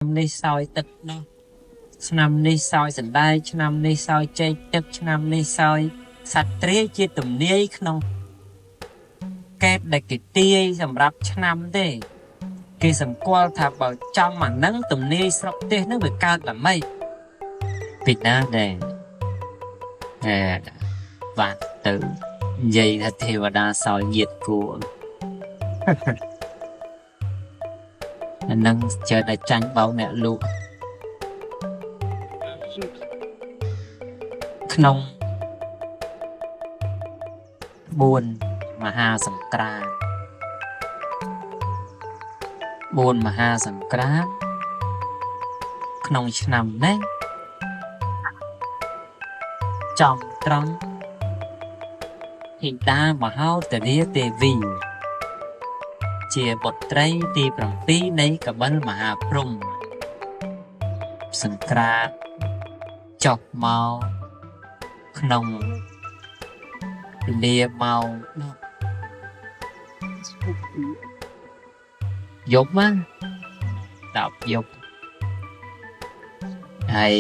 នេះសោយទឹកនោះឆ្នាំនេះសោយសណ្ដែកឆ្នាំនេះសោយចេកទឹកឆ្នាំនេះសោយសត្វទ្រាយជាទំនាយក្នុងកែបដែលគេទាយសម្រាប់ឆ្នាំទេគេសម្គាល់ថាបើចំអានឹងទំនាយស្រុកទេសនឹងវាកើតតែម៉េចពីណាដែរបាទទៅនិយាយថាទេវតាសោយញាតគួរអានឹងជើតែចាញ់បោកអ្នកលក់ក្នុង4មហាសង្ក្រាន្ត4មហាសង្ក្រាន្តក្នុងឆ្នាំនេះចំត្រង់ហិតាមហោទរាទេវីជាបុត្រីទី7នៃកបិលមហាព្រហ្មសង្ក្រាន្តចុះមកក្នុងលាមកយប់មក10យប់ហើយ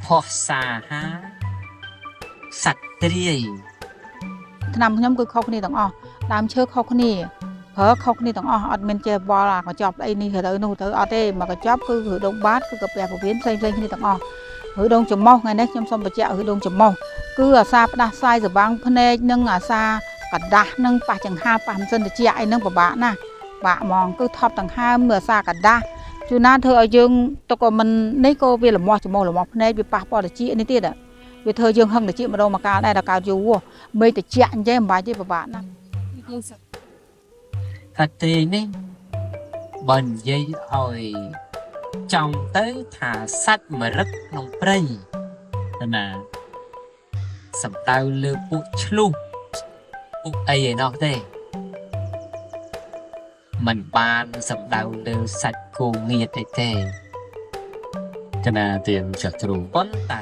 ផោះសាហាសត្វទ្រាយឆ្នាំខ្ញុំគឺខុសគ្នាទាំងអស់ដើមឈើខុសគ្នាប្រើខុសគ្នាទាំងអស់អត់មានចេះបល់អាកញ្ចប់អីនេះទៅនោះទៅអត់ទេមកកញ្ចប់គឺឬដងបាតគឺកាពះពវៀនផ្សេងៗគ្នាទាំងអស់ឬដងចំមុះថ្ងៃនេះខ្ញុំសូមបញ្ជាក់ឬដងចំមុះគឺអាសាផ្ដាស់ផ្សាយសវាងភ្នែកនិងអាសាកដាស់និងប៉ះចង្ហាប៉ះមិនសិនតិចអីនឹងពិបាកណាស់បាក់ហ្មងគឺថប់ដង្ហើមមើលអាសាកដាស់ជួនណាធ្វើឲ្យយើងទុកក៏មិននេះក៏វាលមាស់ចំមុះលមាស់ភ្នែកវាប៉ះពាល់តិចនេះទៀតវាធ្វើយើងហឹងតិចម្ដងមកកាលដែរដល់កើតយូរមេតិចអញ្ចឹងមិនបាច់ទេពិបាកណាស់កាត់ទេនេះបើនិយាយឲ្យចំទៅថាសាច់មរឹកក្នុងព្រៃណាសំដៅលើពួកឆ្លុះពួកអីឯណោះទេมันបានសំដៅលើសាច់គោងៀតអីទេកណាទៀងចាក់ទ្រូប៉ុន្តែ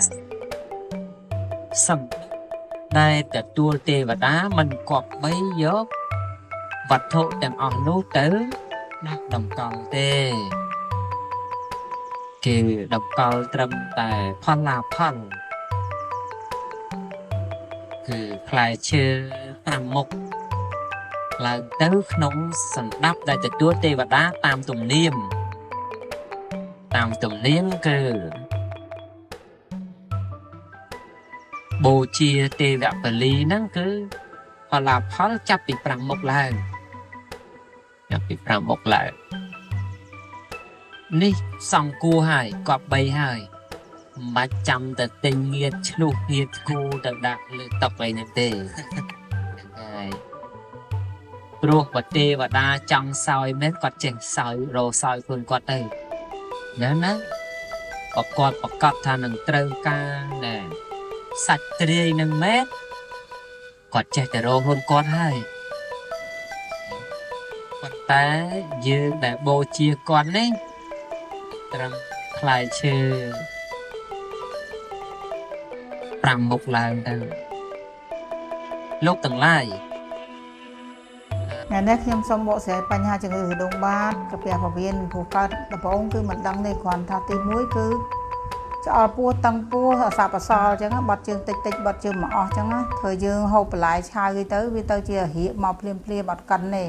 សំដែលទទួលទេវតាมันគប្បីយកវត្ថុទាំងអស់នោះទៅដាក់តម្កល់ទេគេតម្កល់ត្រឹមតែផលឡាផលគឺផ្លែឈើ5មុខឡើងទៅក្នុងសណ្ដាប់ដែលទទួលទេវតាតាមទំនៀមគឺបូជាទេវបលីហ្នឹងគឺផលឡាផលចាប់ពី5មុខឡើងនេះសង្គួរហើយគប្បីហើយមិនបាច់ចាំតែទិញងៀតឆ្លុះងៀតគូទៅដាក់លើតុអីនេះទេហើយព្រោះប្រទេវតាចង់សោយមែនគាត់ចេះសោយរសោយខ្លួនគាត់ទៅណាគាត់ប្រកាសថានឹងត្រូវការណែសាច់ទ្រាយនឹងមែនគាត់ចេះតែរកខ្លួនគាត់ហើយប៉ុន្តែយើងដែលបូជាគាត់នេះត្រឹមផ្លែឈើ5មុខឡើងទៅលោកទាំងឡាយថ្ងៃនេះខ្ញុំសូមបកស្រាយបញ្ហាជំងឺរដូងបាតកាពះពវៀនព្រោះកើតដំបូងគឺមិនដឹងទេគ្រាន់ថាទី1គឺឆ្អល់ពោះតឹងពោះអាសាប់អសល់អញ្ចឹងបាត់ជើងតិចបាត់ជើងមកអស់អញ្ចឹងធ្វើយើងហូបបន្លែឆៅទៅវាទៅជារៀកមកភ្លាមអត់កិនទេ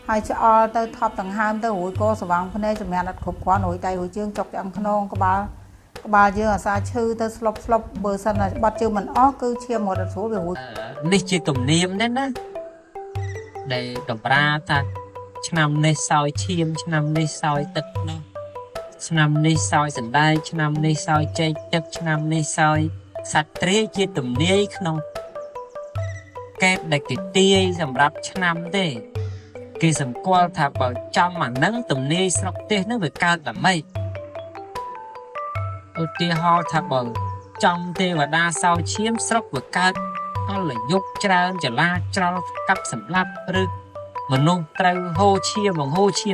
ហើយឆ្អល់ទៅថប់ដង្ហើមទៅរួយក៏ស្វាងភ្នែកសម្រាប់អត់គ្រប់គ្រាន់រួយដៃរួយជើងចុកឆ្អឹងខ្នងក្បាលយើងអាសាឈឺទៅស្លុបបើសិនបាត់ជើងមិនអស់គឺឈាមរត់អត់ស្រួលវារួយនេះជាទំនៀមដែរណាដែលតម្រាថាឆ្នាំនេះសោយឈាមឆ្នាំនេះសោយទឹកនោះឆ្នាំនេះសោយសណ្ដែកឆ្នាំនេះសោយចេកទឹកឆ្នាំនេះសោយសត្វទ្រាយជាទំនាយក្នុងកែបដែលគេទាយសម្រាប់ឆ្នាំទេគេសម្គាល់ថាបើចំអានឹងទំនាយស្រុកទេសនឹងវាកើតតែម៉េចឧទាហរណ៍ថាបើចំទេវតាសោយឈាមស្រុកវាកើតអលយុគច្រើនចលាច្រល់កាប់សម្លាប់ឬមនុស្សត្រូវហូរឈា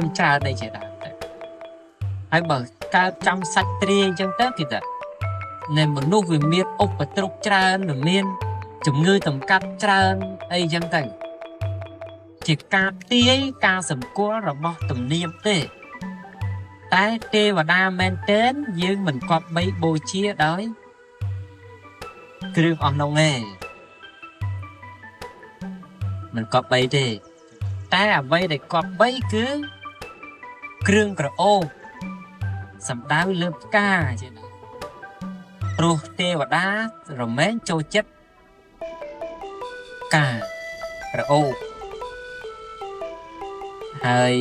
មច្រើនអីជាដើមទៅហើយបើកើតចំសាច់ទ្រាយអញ្ចឹងទៅគេថានៃមនុស្សវាមានឧបទ្រពច្រើនវាមានជំងឺតម្កាត់ច្រើនអីអញ្ចឹងទៅជាការទាយការសម្គាល់របស់ទំនៀមទេ តែទេវតាមែនទែនយើងមិនគប្បីបូជាដោយគ្រឿងអស់នោះទេមិនគប្បីទេតែអ្វីដែលគប្បីគឺគ្រឿងក្រអូបសំដៅលើផ្កាជាណាព្រោះទេវតារមែងចូលចិត្តផ្កាក្រអូបហើយ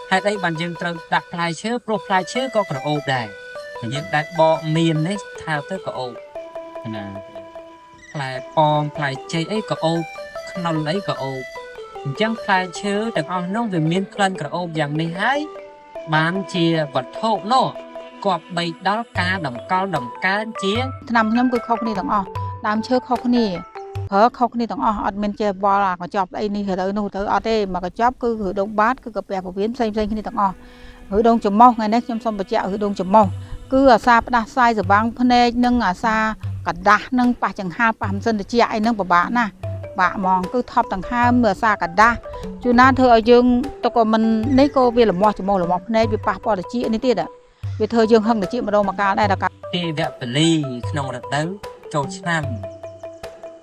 ហេតុអីបានយើងត្រូវដាក់ផ្លែឈើព្រោះផ្លែឈើក៏ក្រអូបដែរយើងដែលបកមាននេះថាទៅក្រអូបណាផ្លែប៉ោមផ្លែចេកអីក្រអូបខ្នុរអីក្រអូបអញ្ចឹងផ្លែឈើទាំងអស់នោះវាមានក្លិនក្រអូបយ៉ាងនេះហើយបានជាវត្ថុនោះគប្បីដល់ការតម្កល់តម្កើងជាថ្នាំខ្ញុំគឺខុសគ្នាទាំងអស់ដើមឈើខុសគ្នាប្រើខុសគ្នាទាំងអស់អត់មានចេះបល់អាកញ្ចប់អីនេះទៅនោះទៅអត់ទេមកកញ្ចប់គឺឬដងបាតគឺកាពះពវៀនផ្សេងគ្នាទាំងអស់ឬដងច្រមុះថ្ងៃនេះខ្ញុំសូមបញ្ជាក់ឬដងច្រមុះគឺអាសាផ្ដាស់ផ្សាយសវាំងភ្នែកនិងអាសាកដាស់និងប៉ះចង្ហាប៉ះម៉ាស៊ីនត្រជាក់អីហ្នឹងពិបាកណាស់បាក់ហ្មងគឺថប់ដង្ហើមមើលអាសាកដាស់ជួនណាធ្វើឲ្យយើងទៅក៏មិននេះក៏វាលមាស់ច្រមុះលមាស់ភ្នែកវាប៉ះពាល់ត្រជាក់នេះទៀតវាធ្វើយើងហឹងត្រជាក់ម្ដងមកកាលដែរដល់ទេវពលីក្នុងរដូវចូលឆ្នាំ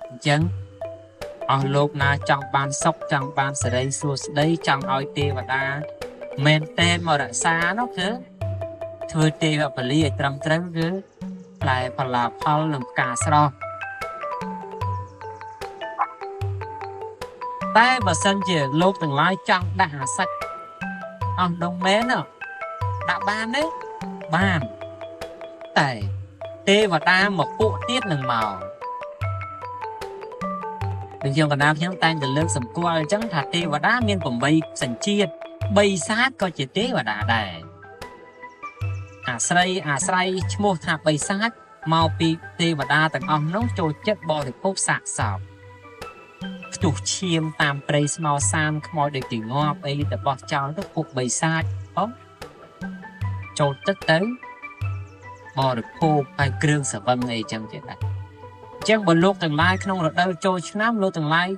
អញ្ចឹងអស់លោកណាចង់បានសុខចង់បានសេរីសួស្តីចង់ឲ្យទេវតាមែនតែនមករក្សានោះគឺធ្វើទេវពលីឲ្យត្រឹមត្រូវគឺផ្លែបលាផលនិងផ្កាស្រស់តែបើសិនជាលោកទាំងឡាយចង់ដាក់អាសាច់អស់ដងមែនដាក់បានទេបានតែទេវតាមកពួកទៀតនឹងមកដូចយើងកណ្ដាលខ្ញុំតែងតែលើកសម្គាល់អញ្ចឹងថាទេវតាមាន8សញ្ជាតិបិសាចក៏ជាទេវតាដែរអាស្រ័យឈ្មោះថាបិសាចមកពីទេវតាទាំងអស់នោះចូលចិត្តបរិភោគសាកសពផ្ទុះឈាមតាមព្រៃស្មៅសានខ្មោចដូចទីងាប់អីទៅបោះចោលទៅពួកបិសាចចូលទឹកទៅបរិភោគហើយគ្រឿងស្រវឹងអីចឹងទៀតដែរអញ្ចឹងបើលោកទាំងឡាយក្នុងរដូវចូលឆ្នាំលោកទាំងឡាយ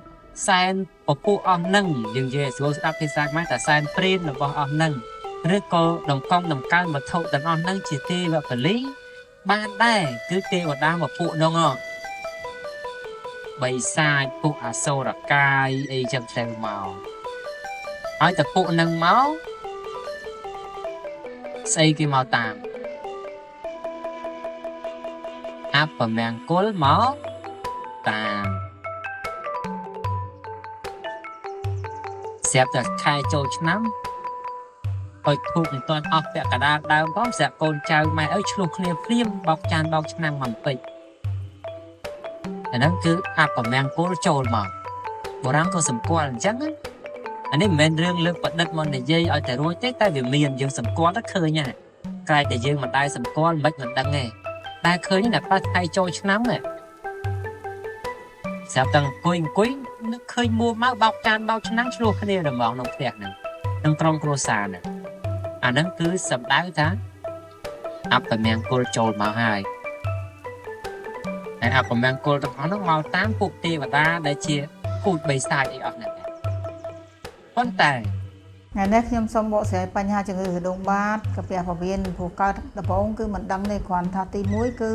សែនពពួកអស់នឹងយើងនិយាយស្រួលស្ដាប់ភាសាខ្មែរតែសែនព្រានរបស់អស់នឹងឬក៏ដំកងដំកើងវត្ថុទាំងអស់នឹងជាទេវពលីបានដែរគឺទេវតាមកពួកនោះបិសាចពួកអសូរកាយអីចឹងទៅមកហើយតែពួកនឹងមកស្អីគេមកតាមអបមង្គលមកតាមស្រាប់តែខែចូលឆ្នាំឲ្យធូបមិនទាន់អស់ពាក់កណ្ដាលដើមផងស្រាប់កូនចៅម៉ែអើយឆ្លោះគ្នាព្រាមបោកចានបោកឆ្នាំមកពេចអាហ្នឹងគឺអបមង្គលចូលមកបុរាណក៏សម្គាល់អញ្ចឹងអានេះមិនមែនរឿងលើកប្រឌិតមកនិយាយឲ្យតែរួចទេតែវាមានយើងសម្គាល់ទៅឃើញហ่ะក្រែងតែយើងមិនដែរសម្គាល់មិនដឹងទេតែឃើញតែប៉ះថ្ងៃចូលឆ្នាំស្រាប់តែអង្គុយនឹកឃើញមួមកបោកចានបោកឆ្នាំឆ្លោះគ្នារំងក្នុងផ្ទះហ្នឹងក្នុងក្រុមគ្រួសារហ្នឹងអាហ្នឹងគឺសម្ដៅថាអបមង្គលចូលមកហើយហើយអបមង្គលទាំងអស់នោះមកតាមពួកទេវតាដែលជាពូជបិសាចអីអស់ហ្នឹងប៉ុន្តែថ្ងៃនេះខ្ញុំសូមបកស្រាយបញ្ហាជំងឺរោងបាតកាពះពវៀនព្រោះកើតដំបូងគឺមិនដឹងទេគ្រាន់ថាទី1គឺ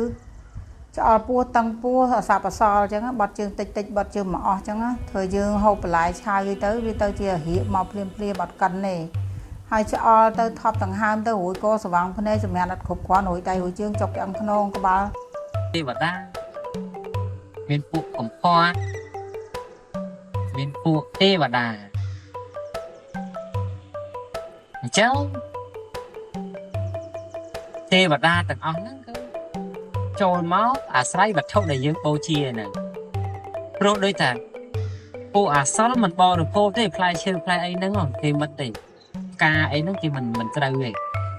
ឆ្អល់ពោះតឹងពោះអសបអសល់អញ្ចឹងបាត់ជើងតិចបាត់ជើងមកអស់អញ្ចឹងធ្វើយើងហូបបន្លែឆៅទៅវាទៅជារៀកមកភ្លាមបាត់កិនទេហើយឆ្អល់ទៅថប់ដង្ហើមទៅរួយក៏ស្វាងភ្នែកសម្រាប់អត់គ្រប់គ្រាន់រួយដៃរួយជើងចុកឆ្អឹងខ្នងក្បាលទេវតាមានពួកកំផាត់មានពួកទេវតាអញ្ចឹងទេវតាទាំងអស់ហ្នឹងគឺចូលមកអាស្រ័យវត្ថុដែលយើងបូជាហ្នឹងព្រោះដូចថាពួកអាសលមិនបរិភោគទេផ្លែឈើផ្លែអីហ្នឹងគេមិនទេការអីហ្នឹងគេមិនត្រូវទេ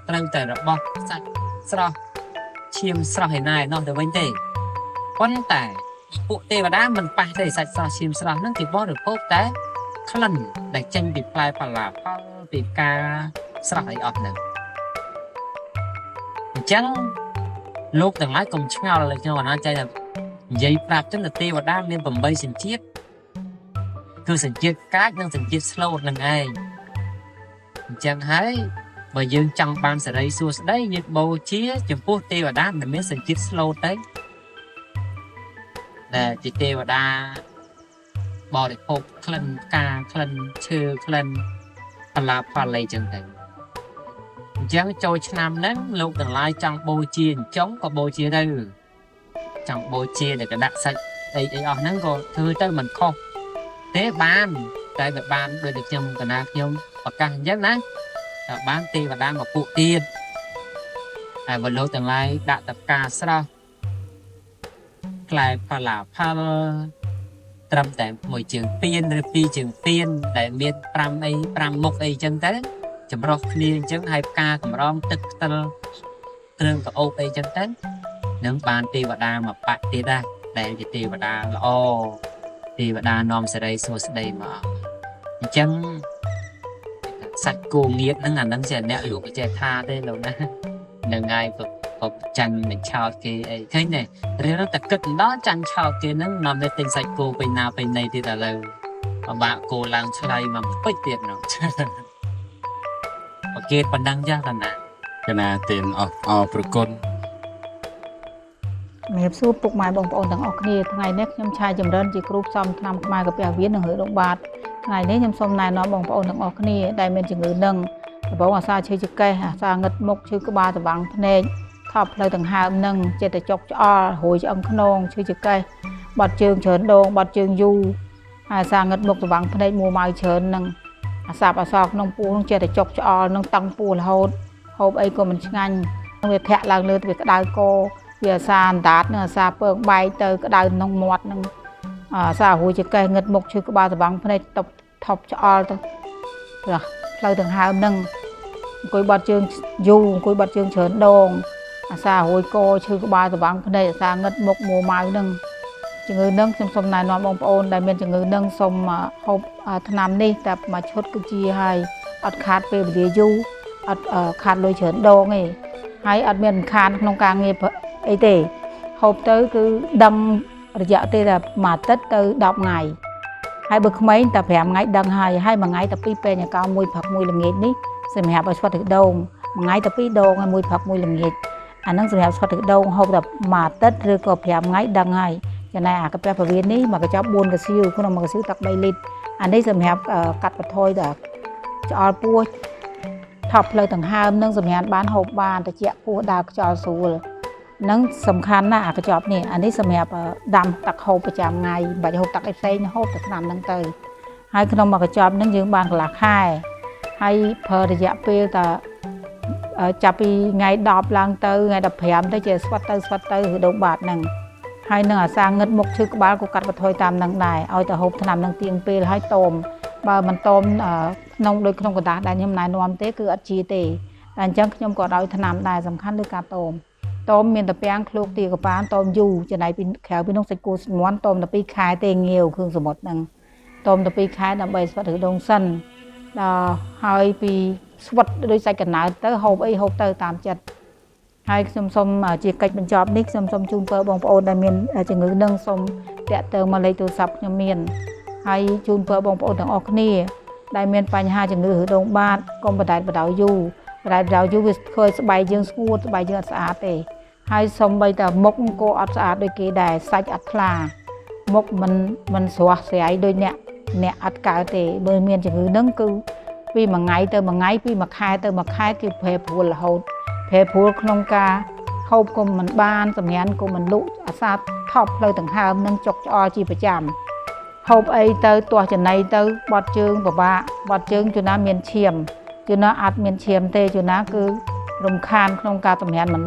ត្រូវតែរបស់សាច់ស្រស់ឈាមស្រស់ឯណាឯណោះទៅវិញទេប៉ុន្តែពួកទេវតាមិនប៉ះទេសាច់ស្រស់ឈាមស្រស់ហ្នឹងគេបរិភោគតែក្លិនដែលចេញពីផ្លែបលាផលពីការស្រស់អីអស់ហ្នឹងអញ្ចឹងលោកទាំងឡាយកុំឆ្ងល់ខ្ញុំអាណាចៃថានិយាយប្រាប់ចឹងតែទេវតាមាន8សញ្ជាតិគឺសញ្ជាតិកាចនិងសញ្ជាតិស្លូតនឹងឯងអញ្ចឹងហើយ បើយើងចង់បានសេរីសួស្តីយើងបូជាចំពោះទេវតាដែលមានសញ្ជាតិស្លូតទៅដែលជាទេវតាបរិភោគក្លិនផ្កាក្លិនឈើក្លិនផលអីចឹងទៅអញ្ចឹងចូលឆ្នាំហ្នឹងលោកទាំងឡាយចង់បូជាអញ្ចឹងក៏បូជាទៅចង់បូជាដែលក៏ដាក់សាច់អីអស់ហ្នឹងក៏ធ្វើទៅមិនខុសទេបានតែវាបានដូចតែខ្ញុំកណាខ្ញុំប្រកាសអញ្ចឹងណាតែបានទេវតាមកពួកទៀតហើយបើលោកទាំងឡាយដាក់តផ្កាស្រស់ផ្លែផលត្រឹមតែមួយជើងពៀនឬពីរជើងពៀនដែលមាន5មុខអីចឹងទៅចម្រុះគ្នាអញ្ចឹងហើយផ្កាកម្រងទឹកខ្ទិលគ្រឿងក្អូបអីចឹងទៅនឹងបានទេវតាមកបាក់ទៀតដែរដែលជាទេវតាល្អទេវតានាំសេរីសួស្តីមកអញ្ចឹងសាច់គោងៀតហ្នឹងអាហ្នឹងជាអ្នកលោកចេះថាទេលោកណានឹងហើយប្រចាញ់មិនឆោតគេអីឃើញទេរឿងតែគិតម្ដងចាញ់ឆោតគេហ្នឹងនាំទៅទិញសាច់គោពេញណាពេញណីទៀតឥឡូវពិបាកគោឡើងឆ្លៃមកពេចទៀតហ្នឹងអូខេប៉ុណ្ណឹងចាស់តាណាកណាទេអស់ប្រគុណជំរាបសួរពុកម៉ែបងប្អូនទាំងអស់គ្នាថ្ងៃនេះខ្ញុំឆាយចម្រើនជាគ្រូផ្សំថ្នាំខ្មែរកាពះវៀននិងរឿងដងបាតថ្ងៃនេះខ្ញុំសូមណែនាំបងប្អូនទាំងអស់គ្នាដែលមានជំងឺនឹងដំបូងអាសាឈឺចង្កេះអាសាងឹតមុខឈឺក្បាលត្របាំងភ្នែកថប់ផ្លូវដង្ហើមនឹងចិត្តតែចុកច្អល់រួយឆ្អឹងខ្នងឈឺចង្កេះបាត់ជើងច្រើនដងបាត់ជើងយូរអាសាងឹតមុខត្របាំងភ្នែកមួម៉ៅច្រើននឹងអាសាបអាសរក្នុងពោះនឹងចិត្តតែចុកច្អល់នឹងតឹងពោះរហូតហូបអីក៏មិនឆ្ងាញ់វាធាក់ឡើងលើវាក្តៅកវាអាសាអណ្ដាតនឹងអាសាពើងបែកទៅក្តៅក្នុងមាត់នឹងអាសារួយចង្កេះងឹតមុខឈឺក្បាលត្របាំងភ្នែកថប់ច្អល់ទៅផ្លូវដង្ហើមនឹងអង្គុយបាត់ជើងយូរអង្គុយបាត់ជើងច្រើនដងអាសារួយកឈឺក្បាលត្របាំងភ្នែកអាសាងឹតមុខមួម៉ៅនឹងជំងឺនឹងខ្ញុំសូមណែនាំបងប្អូនដែលមានជំងឺនឹងសូមហូបថ្នាំនេះតែមួយឈុតគឺជាហើយអត់ខាតពេលវេលាយូរអត់ខាតលុយច្រើនដងទេហើយអត់មានរំខានក្នុងការងារអីទេហូបទៅគឺដឹងរយៈទេតែមួយអាទិត្យទៅ10ថ្ងៃហើយបើក្មេងតែ5ថ្ងៃដឹងហើយមួយថ្ងៃតែ2ពេលញកោមួយព្រឹកមួយល្ងាចនេះសម្រាប់ឲ្យស្វិតទឹកដូងមួយថ្ងៃតែ2ដងហើយមួយព្រឹកមួយល្ងាចអាហ្នឹងសម្រាប់ស្វិតទឹកដូងហូបតែមួយអាទិត្យឬក៏5ថ្ងៃដឹងហើយចំណែកអាកាពះពវៀននេះមកកញ្ចប់4កសៀវក្នុង1កសៀវទឹក3លីត្រអានេះសម្រាប់កាត់បន្ថយដល់ច្អល់ពោះថប់ផ្លូវដង្ហើមនឹងសម្រាប់បានហូបបានត្រជាក់ពោះដើរខ្យល់ស្រួលនឹងសំខាន់ណាស់អាកញ្ចប់នេះអានេះសម្រាប់ដាំទឹកហូបប្រចាំថ្ងៃមិនបាច់ហូបទឹកអីផ្សេងហូបតែថ្នាំហ្នឹងទៅហើយក្នុងមួយកញ្ចប់ហ្នឹងយើងបានកន្លះខែហើយប្រើរយៈពេលតែចាប់ពីថ្ងៃ10ឡើងទៅថ្ងៃ15ទៅជាស្វិតទៅឬដងបាតហ្នឹងហើយនឹងអាសាងឹតមុខឈឺក្បាលក៏កាត់បន្ថយតាមហ្នឹងដែរឲ្យតែហូបថ្នាំហ្នឹងទៀងពេលហើយតមបើមិនតមក្នុងដូចក្នុងกระดาษដែលខ្ញុំណែនាំទេគឺអត់ជាទេតែអញ្ចឹងខ្ញុំក៏ឲ្យថ្នាំដែរសំខាន់លើការតមមានតែពាំងឃ្លោកទាកប៉ានតមយូរចំណែកពីក្រៅពីនោះសាច់គោស្ងួនតមតែ2ខែទេងាវគ្រឿងសមុទ្រហ្នឹងតមតែ2ខែដើម្បីស្វិតឬដងសិនដល់ហើយពីស្វិតដោយសាច់កណើតទៅហូបអីហូបទៅតាមចិត្តហើយខ្ញុំសូមជាកិច្ចបញ្ចប់នេះខ្ញុំសូមជូនពរបងប្អូនដែលមានជំងឺនឹងសូមតាក់ទងមកលេខទូរស័ព្ទខ្ញុំមានហើយជូនពរបងប្អូនទាំងអស់គ្នាដែលមានបញ្ហាជំងឺឬដងបាតកុំបដែតបដោយយូរបដែតបដោយយូរវាឃើញស្បែកយើងស្ងួតស្បែកយើងអត់ស្អាតទេហើយសូមបីតែមុខក៏អត់ស្អាតដូចគេដែរសាច់អត់ថ្លាមុខមិនស្រស់ស្រាយដូចអ្នកអត់កើតទេបើមានជំងឺនឹងគឺពីមួយថ្ងៃទៅមួយថ្ងៃពីមួយខែទៅមួយខែគឺប្រែប្រួលរហូតប្រែប្រួលក្នុងការហូបក៏មិនបានសម្ញានក៏មិនលក់អាសាថប់ផ្លូវដង្ហើមនឹងចុកច្អល់ជាប្រចាំហូបអីទៅទាស់ចំណីទៅបត់ជើងពិបាកបត់ជើងជួនណាមានឈាមជួនណាអត់មានឈាមទេជួនណាគឺរំខានក្នុងការសម្ញានមិន